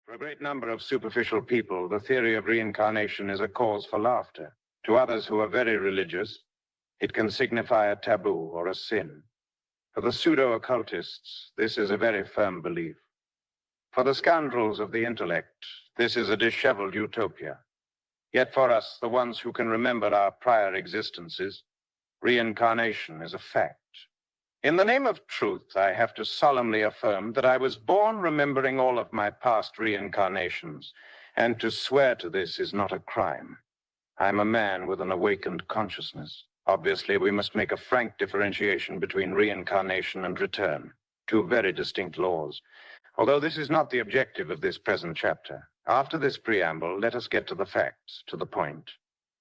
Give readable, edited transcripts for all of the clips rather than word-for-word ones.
For a great number of superficial people, the theory of reincarnation is a cause for laughter. To others who are very religious, it can signify a taboo or a sin. For the pseudo-occultists, this is a very firm belief. For the scoundrels of the intellect, this is a disheveled utopia. Yet for us, the ones who can remember our prior existences, reincarnation is a fact. In the name of truth, I have to solemnly affirm that I was born remembering all of my past reincarnations, and to swear to this is not a crime. I'm a man with an awakened consciousness. Obviously, we must make a frank differentiation between reincarnation and return, two very distinct laws. Although this is not the objective of this present chapter, after this preamble, let us get to the facts, to the point.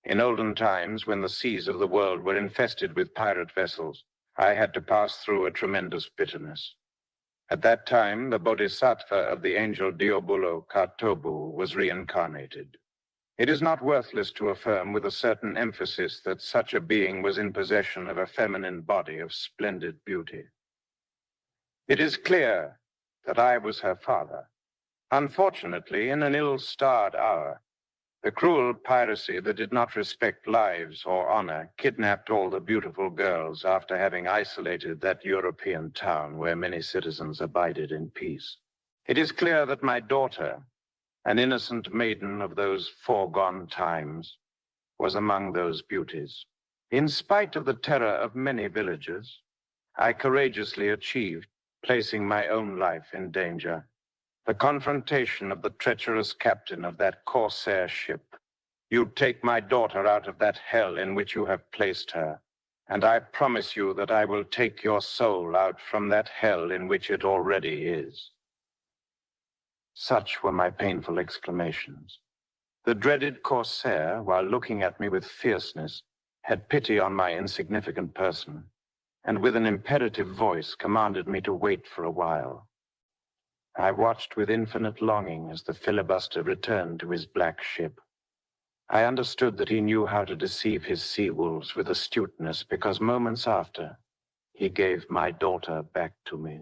In olden times, when the seas of the world were infested with pirate vessels, I had to pass through a tremendous bitterness. At that time, the bodhisattva of the angel Diabulo Kartobu was reincarnated. It is not worthless to affirm with a certain emphasis that such a being was in possession of a feminine body of splendid beauty. It is clear that I was her father. Unfortunately, in an ill-starred hour, the cruel piracy that did not respect lives or honor kidnapped all the beautiful girls after having isolated that European town where many citizens abided in peace. It is clear that my daughter, an innocent maiden of those foregone times, was among those beauties. In spite of the terror of many villagers, I courageously achieved placing my own life in danger. The confrontation of the treacherous captain of that Corsair ship. You take my daughter out of that hell in which you have placed her, and I promise you that I will take your soul out from that hell in which it already is. Such were my painful exclamations. The dreaded Corsair, while looking at me with fierceness, had pity on my insignificant person, and with an imperative voice commanded me to wait for a while. I watched with infinite longing as the filibuster returned to his black ship. I understood that he knew how to deceive his sea-wolves with astuteness, because moments after, he gave my daughter back to me.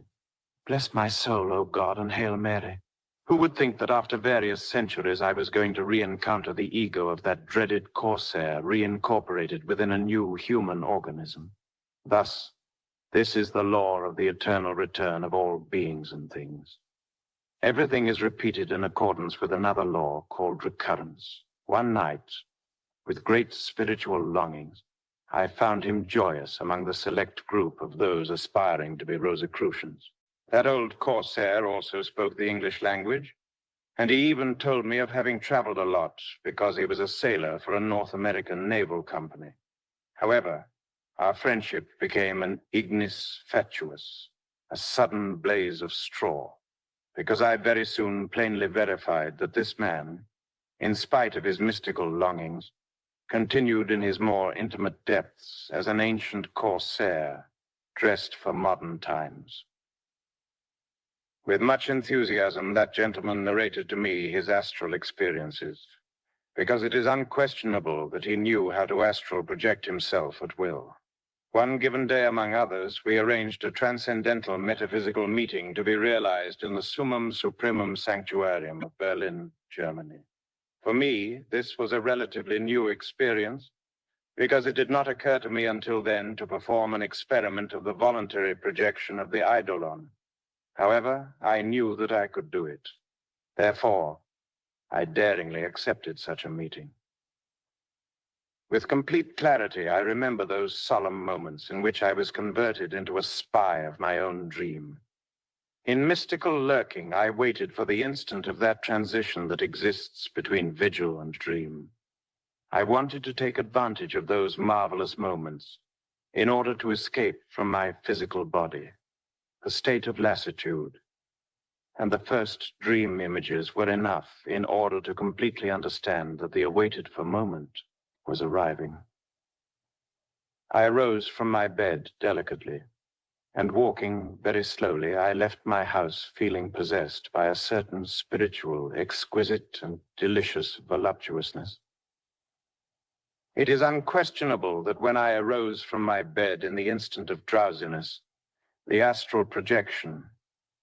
Bless my soul, O God, and Hail Mary. Who would think that after various centuries I was going to re-encounter the ego of that dreaded Corsair reincorporated within a new human organism? Thus, this is the law of the eternal return of all beings and things. Everything is repeated in accordance with another law called recurrence. One night, with great spiritual longings, I found him joyous among the select group of those aspiring to be Rosicrucians. That old Corsair also spoke the English language, and he even told me of having traveled a lot because he was a sailor for a North American naval company. However, our friendship became an ignis fatuus, a sudden blaze of straw, because I very soon plainly verified that this man, in spite of his mystical longings, continued in his more intimate depths as an ancient Corsair dressed for modern times. With much enthusiasm, that gentleman narrated to me his astral experiences, because it is unquestionable that he knew how to astral project himself at will. One given day, among others, we arranged a transcendental metaphysical meeting to be realized in the Summum Supremum Sanctuarium of Berlin, Germany. For me, this was a relatively new experience, because it did not occur to me until then to perform an experiment of the voluntary projection of the eidolon. However, I knew that I could do it. Therefore, I daringly accepted such a meeting. With complete clarity, I remember those solemn moments in which I was converted into a spy of my own dream. In mystical lurking, I waited for the instant of that transition that exists between vigil and dream. I wanted to take advantage of those marvelous moments in order to escape from my physical body, the state of lassitude, and the first dream images were enough in order to completely understand that the awaited-for moment was arriving. I arose from my bed delicately, and walking very slowly, I left my house feeling possessed by a certain spiritual, exquisite, and delicious voluptuousness. It is unquestionable that when I arose from my bed in the instant of drowsiness, the astral projection,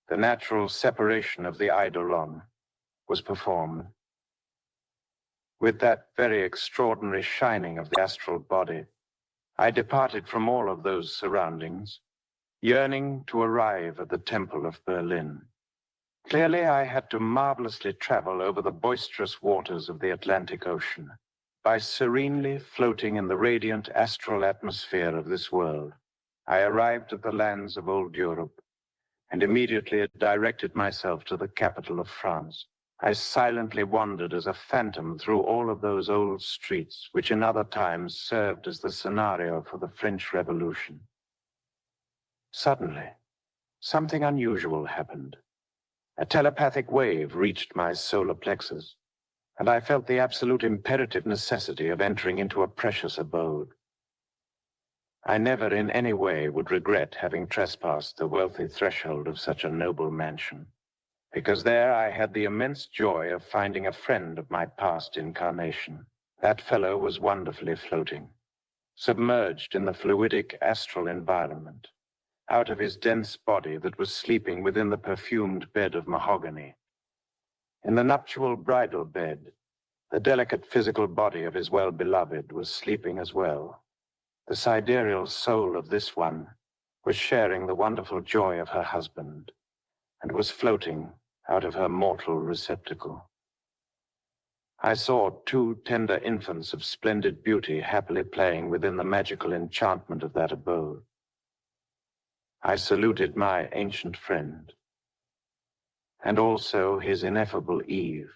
the natural separation of the eidolon, was performed. With that very extraordinary shining of the astral body, I departed from all of those surroundings, yearning to arrive at the Temple of Berlin. Clearly, I had to marvelously travel over the boisterous waters of the Atlantic Ocean. By serenely floating in the radiant astral atmosphere of this world, I arrived at the lands of old Europe and immediately directed myself to the capital of France. I silently wandered as a phantom through all of those old streets, which in other times served as the scenario for the French Revolution. Suddenly, something unusual happened. A telepathic wave reached my solar plexus, and I felt the absolute imperative necessity of entering into a precious abode. I never in any way would regret having trespassed the wealthy threshold of such a noble mansion, because there I had the immense joy of finding a friend of my past incarnation. That fellow was wonderfully floating, submerged in the fluidic astral environment, out of his dense body that was sleeping within the perfumed bed of mahogany. In the nuptial bridal bed, the delicate physical body of his well-beloved was sleeping as well. The sidereal soul of this one was sharing the wonderful joy of her husband and was floating out of her mortal receptacle. I saw two tender infants of splendid beauty happily playing within the magical enchantment of that abode. I saluted my ancient friend, and also his ineffable Eve,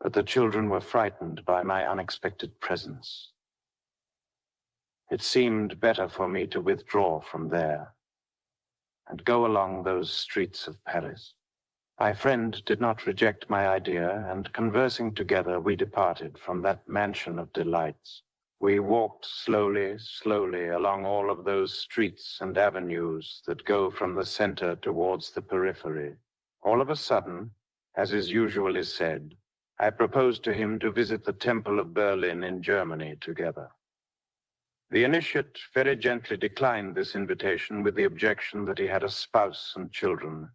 but the children were frightened by my unexpected presence. It seemed better for me to withdraw from there and go along those streets of Paris. My friend did not reject my idea, and conversing together, we departed from that mansion of delights. We walked slowly along all of those streets and avenues that go from the center towards the periphery. All of a sudden, as is usually said, I proposed to him to visit the Temple of Berlin in Germany together. The initiate very gently declined this invitation with the objection that he had a spouse and children,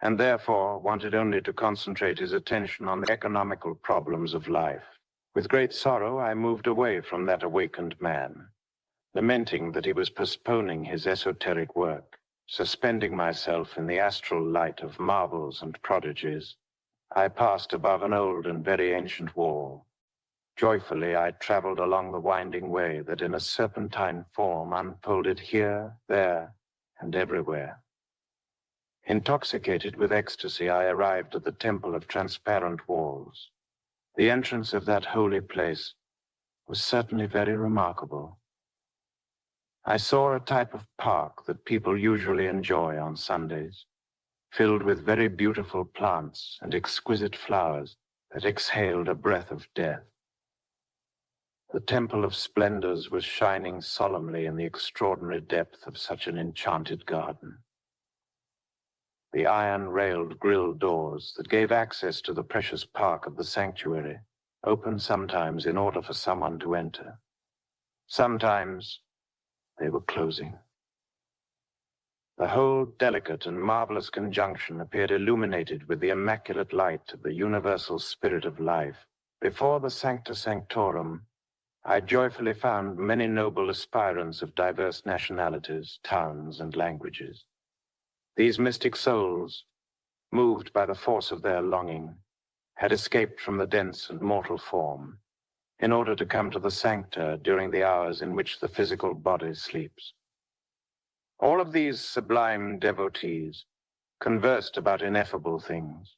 and therefore wanted only to concentrate his attention on the economical problems of life. With great sorrow, I moved away from that awakened man, lamenting that he was postponing his esoteric work. Suspending myself in the astral light of marvels and prodigies, I passed above an old and very ancient wall. Joyfully, I traveled along the winding way that in a serpentine form unfolded here, there, and everywhere. Intoxicated with ecstasy, I arrived at the temple of transparent walls. The entrance of that holy place was certainly very remarkable. I saw a type of park that people usually enjoy on Sundays, filled with very beautiful plants and exquisite flowers that exhaled a breath of death. The Temple of Splendors was shining solemnly in the extraordinary depth of such an enchanted garden. The iron-railed grille doors that gave access to the precious park of the sanctuary opened sometimes in order for someone to enter. Sometimes they were closing. The whole delicate and marvelous conjunction appeared illuminated with the immaculate light of the universal spirit of life. Before the sancta sanctorum, I joyfully found many noble aspirants of diverse nationalities, towns, and languages. These mystic souls, moved by the force of their longing, had escaped from the dense and mortal form in order to come to the sancta during the hours in which the physical body sleeps. All of these sublime devotees conversed about ineffable things.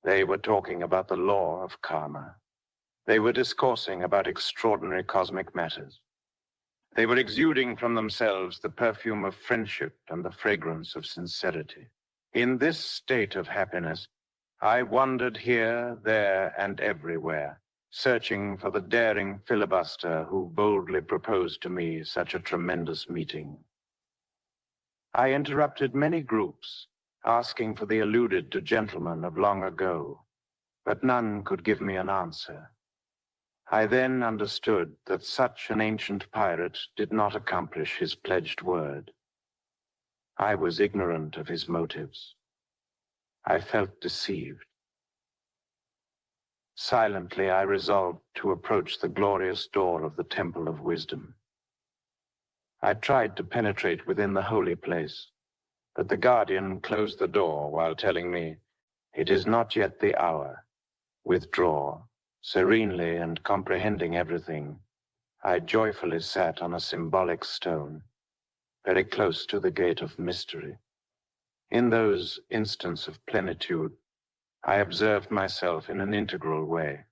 They were talking about the law of karma. They were discoursing about extraordinary cosmic matters. They were exuding from themselves the perfume of friendship and the fragrance of sincerity. In this state of happiness, I wandered here, there, and everywhere, searching for the daring filibuster who boldly proposed to me such a tremendous meeting. I interrupted many groups, asking for the alluded-to gentleman of long ago, but none could give me an answer. I then understood that such an ancient pirate did not accomplish his pledged word. I was ignorant of his motives. I felt deceived. Silently, I resolved to approach the glorious door of the Temple of Wisdom. I tried to penetrate within the holy place, but the guardian closed the door while telling me, "It is not yet the hour. Withdraw." Serenely and comprehending everything, I joyfully sat on a symbolic stone, very close to the gate of mystery. In those instants of plenitude, I observed myself in an integral way.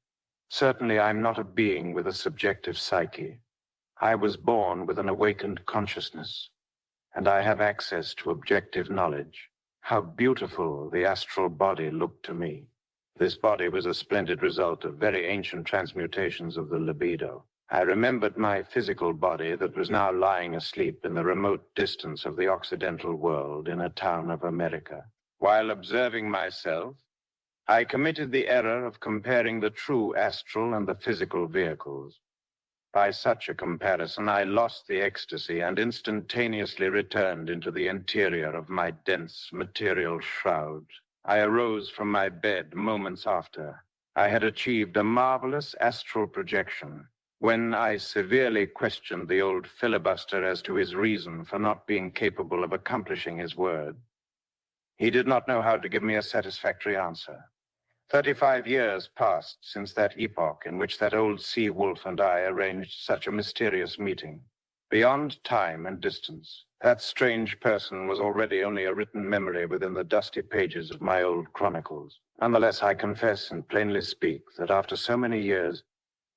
Certainly, I'm not a being with a subjective psyche. I was born with an awakened consciousness, and I have access to objective knowledge. How beautiful the astral body looked to me. This body was a splendid result of very ancient transmutations of the libido. I remembered my physical body that was now lying asleep in the remote distance of the Occidental world in a town of America. While observing myself, I committed the error of comparing the true astral and the physical vehicles. By such a comparison, I lost the ecstasy and instantaneously returned into the interior of my dense material shroud. I arose from my bed moments after. I had achieved a marvelous astral projection. When I severely questioned the old filibuster as to his reason for not being capable of accomplishing his word, he did not know how to give me a satisfactory answer. 35 years passed since that epoch in which that old sea wolf and I arranged such a mysterious meeting. Beyond time and distance, that strange person was already only a written memory within the dusty pages of my old chronicles. Nonetheless, I confess and plainly speak that after so many years,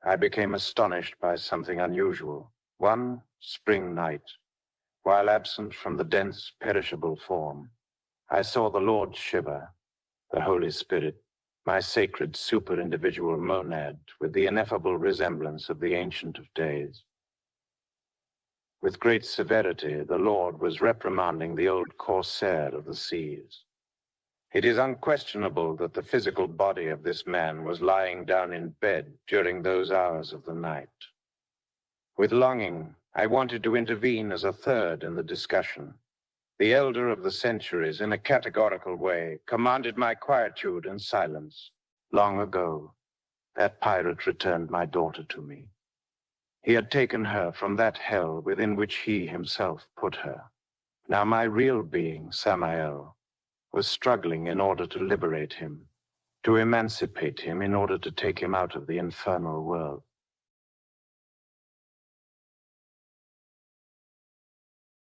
I became astonished by something unusual. One spring night, while absent from the dense, perishable form, I saw the Lord Shiva, the Holy Spirit, my sacred super-individual monad, with the ineffable resemblance of the Ancient of Days. With great severity, the Lord was reprimanding the old Corsair of the seas. It is unquestionable that the physical body of this man was lying down in bed during those hours of the night. With longing, I wanted to intervene as a third in the discussion. The elder of the centuries, in a categorical way, commanded my quietude and silence. Long ago, that pirate returned my daughter to me. He had taken her from that hell within which he himself put her. Now my real being, Samael, was struggling in order to liberate him, to emancipate him in order to take him out of the infernal world.